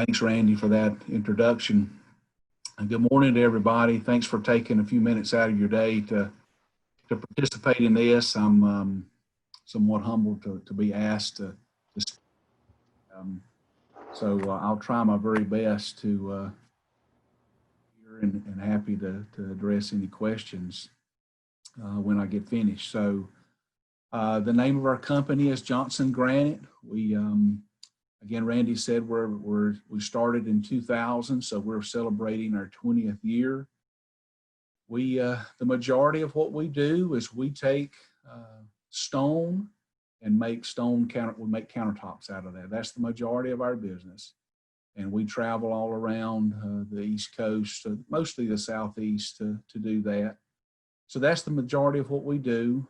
Thanks, Randy, for that introduction. And good morning to everybody. Thanks for taking a few minutes out of your day to participate in this. I'm somewhat humbled to be asked to so I'll try my very best to hear and happy to address any questions when I get finished. So the name of our company is Johnson Granite. We again, Randy said we started in 2000, so we're celebrating our 20th year. We the majority of what we do is we take stone and make we make countertops out of that. That's the majority of our business, and we travel all around the East Coast, mostly the Southeast, to do that. So that's the majority of what we do.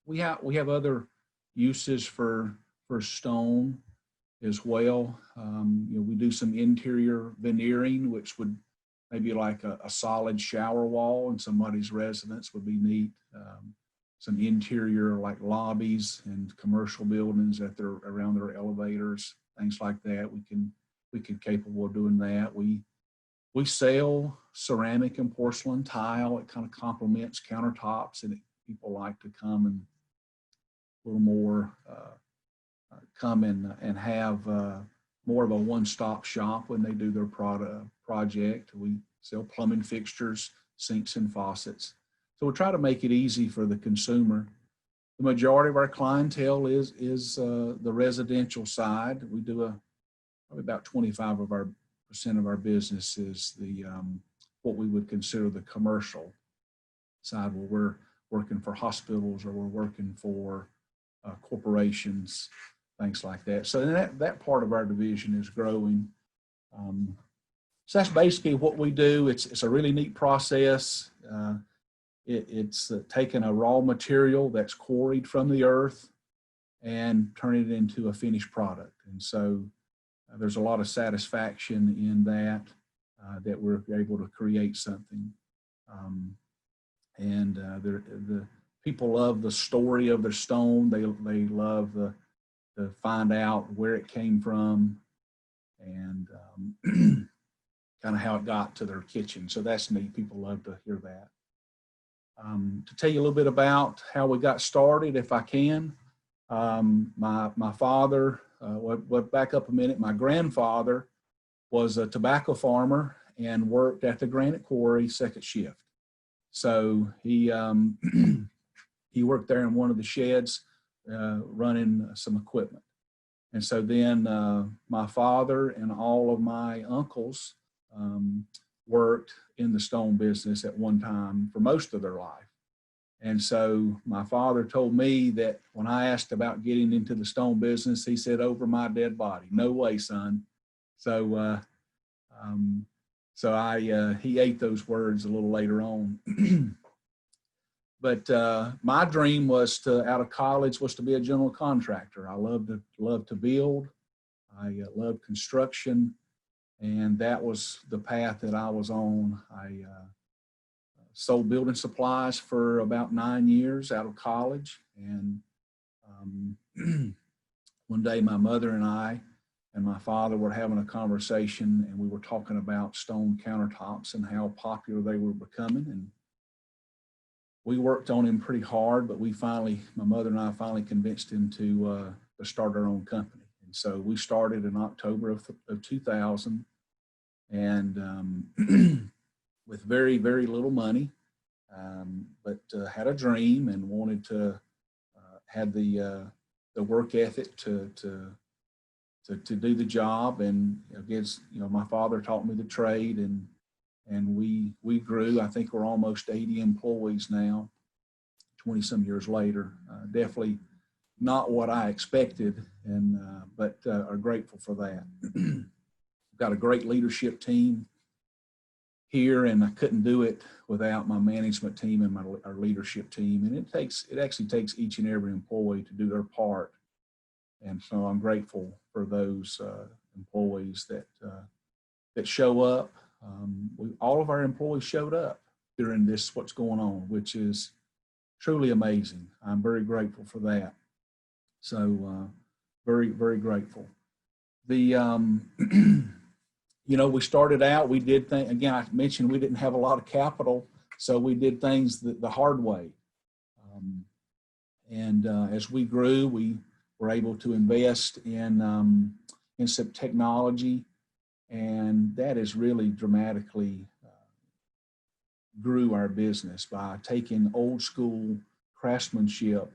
We have other uses for stone as well. We do some interior veneering, which would maybe like a solid shower wall in somebody's residence would be neat. Some interior like lobbies and commercial buildings that they're around their elevators, things like that. We can capable of doing that. We sell ceramic and porcelain tile. It kind of complements countertops, and people like to come and a little more come and have more of a one-stop shop when they do their project. We sell plumbing fixtures, sinks and faucets. So we try to make it easy for the consumer. The majority of our clientele is the residential side. We do probably about 25% of our business is the what we would consider the commercial side, where we're working for hospitals or we're working for corporations, things like that. So that part of our division is growing. So that's basically what we do. It's a really neat process. It's taking a raw material that's quarried from the earth and turning it into a finished product. And so there's a lot of satisfaction in that, that we're able to create something. The people love the story of their stone. They love to find out where it came from and kind of how it got to their kitchen. So that's neat. People love to hear that. To tell you a little bit about how we got started, if I can, my father, back up a minute, my grandfather was a tobacco farmer and worked at the granite quarry second shift. So he he worked there in one of the sheds running some equipment. And so then my father and all of my uncles worked in the stone business at one time for most of their life. And so my father told me that when I asked about getting into the stone business, he said, "Over my dead body. No way, son." So he ate those words a little later on. But my dream was out of college was to be a general contractor. I love to build. I love construction. And that was the path that I was on. I sold building supplies for about 9 years out of college. And one day my mother and I and my father were having a conversation, and we were talking about stone countertops and how popular they were becoming. And we worked on him pretty hard, but my mother and I finally convinced him to start our own company. And so we started in October of 2000, and with very, very little money, but had a dream and wanted to had the work ethic to do the job. And my father taught me the trade, and we grew. I think we're almost 80 employees now, 20 some years later. Definitely not what I expected, but are grateful for that. We've got a great leadership team here, and I couldn't do it without my management team and our leadership team. And it actually takes each and every employee to do their part. And so I'm grateful for those employees that show up. All of our employees showed up during what's going on, which is truly amazing. I'm very grateful for that. So very, very grateful. The you know, we started out, we did things, again, I mentioned we didn't have a lot of capital, so we did things the hard way. As we grew, we were able to invest in some technology, and that has really dramatically grew our business by taking old school craftsmanship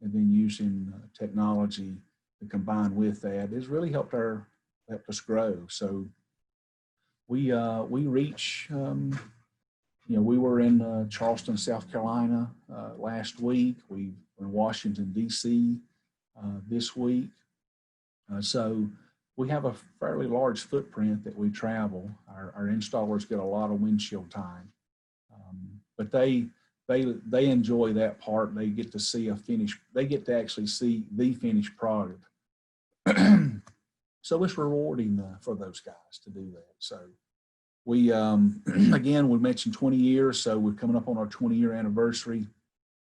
and then using technology to combine with that. It's really helped us grow. So we reach, you know, we were in Charleston, South Carolina last week. We were in Washington, D.C. This week. So we have a fairly large footprint that we travel. Our installers get a lot of windshield time, but they enjoy that part. They get to see they get to actually see the finished product. So it's rewarding for those guys to do that. So we, again, we mentioned 20 years, so we're coming up on our 20-year anniversary.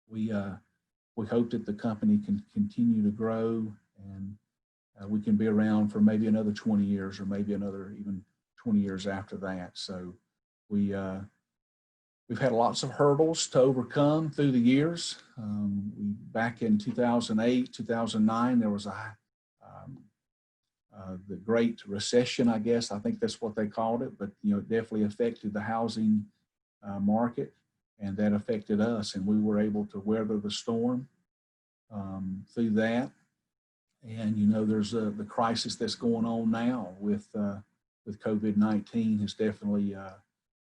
We hope that the company can continue to grow, and we can be around for maybe another 20 years or maybe another even 20 years after that. So we've had lots of hurdles to overcome through the years. Back in 2008, 2009, there was the Great Recession, I guess. I think that's what they called it, but you know, it definitely affected the housing market, and that affected us, and we were able to weather the storm through that. And you know, there's the crisis that's going on now with COVID-19 has definitely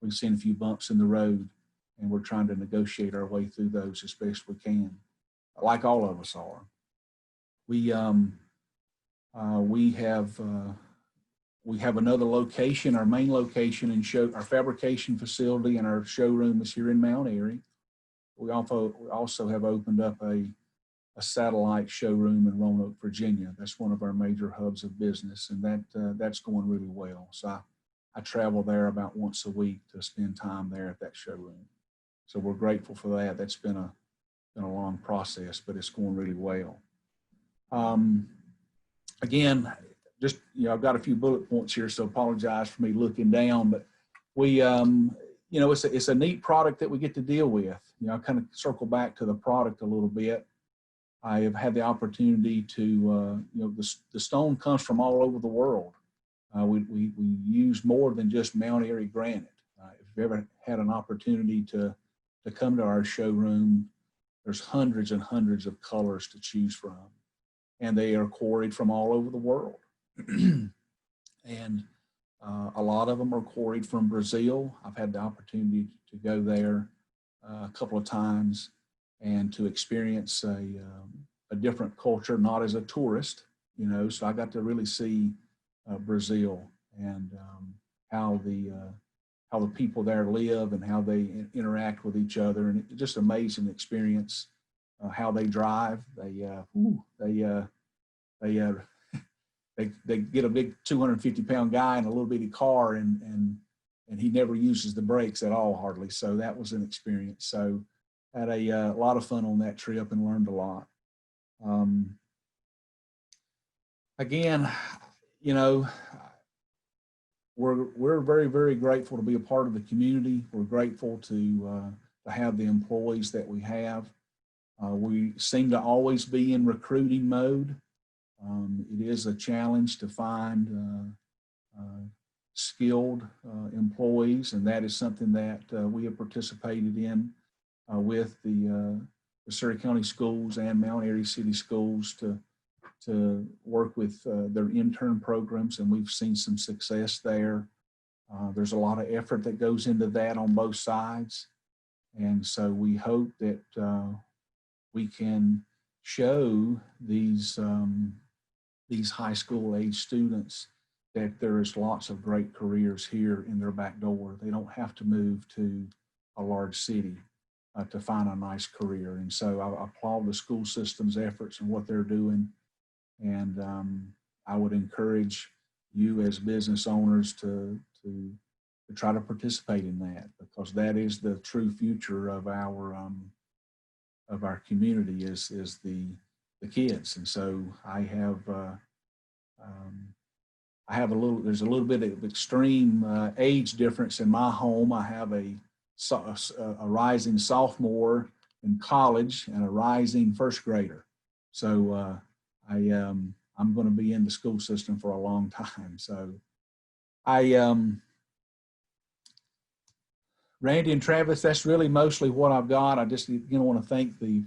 we've seen a few bumps in the road, and we're trying to negotiate our way through those as best we can, like all of us are. We have another location. Our main location and our fabrication facility and our showroom is here in Mount Airy. We also have opened up a satellite showroom in Roanoke, Virginia. That's one of our major hubs of business, and that's going really well. So I travel there about once a week to spend time there at that showroom. So we're grateful for that. That's been a long process, but it's going really well. Again, just, you know, I've got a few bullet points here, so apologize for me looking down, but we, you know, it's a neat product that we get to deal with. You know, I kind of circle back to the product a little bit. I have had the opportunity to, you know, the stone comes from all over the world. We use more than just Mount Airy granite. If you've ever had an opportunity to come to our showroom, there's hundreds and hundreds of colors to choose from, and they are quarried from all over the world. And a lot of them are quarried from Brazil. I've had the opportunity to go there a couple of times and to experience a different culture, not as a tourist, you know. So I got to really see Brazil and how the people there live and how they interact with each other, and it's just amazing experience. How they drive, they get a big 250-pound guy in a little bitty car, and he never uses the brakes at all, hardly. So that was an experience. So had a lot of fun on that trip and learned a lot. Again, you know, we're very, very grateful to be a part of the community. We're grateful to have the employees that we have. We seem to always be in recruiting mode. It is a challenge to find skilled employees, and that is something that we have participated in with the Surrey County Schools and Mount Airy City Schools to work with their intern programs, and we've seen some success there. There's a lot of effort that goes into that on both sides, and so we hope that we can show these high school age students that there is lots of great careers here in their back door. They don't have to move to a large city to find a nice career. And so I applaud the school system's efforts and what they're doing. And I would encourage you as business owners to try to participate in that, because that is the true future of our community is the kids. And so I have I have there's a little bit of extreme age difference in my home. I have a rising sophomore in college and a rising first grader. So I'm going to be in the school system for a long time. So Randy and Travis, that's really mostly what I've got. I just want to thank the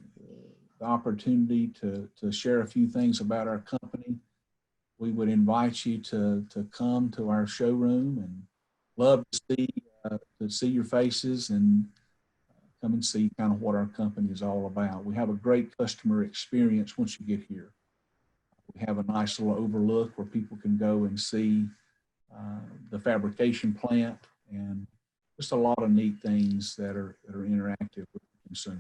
opportunity to share a few things about our company. We would invite you to come to our showroom, and love to see your faces and come and see kind of what our company is all about. We have a great customer experience once you get here. We have a nice little overlook where people can go and see the fabrication plant, and just a lot of neat things that are interactive with the consumer.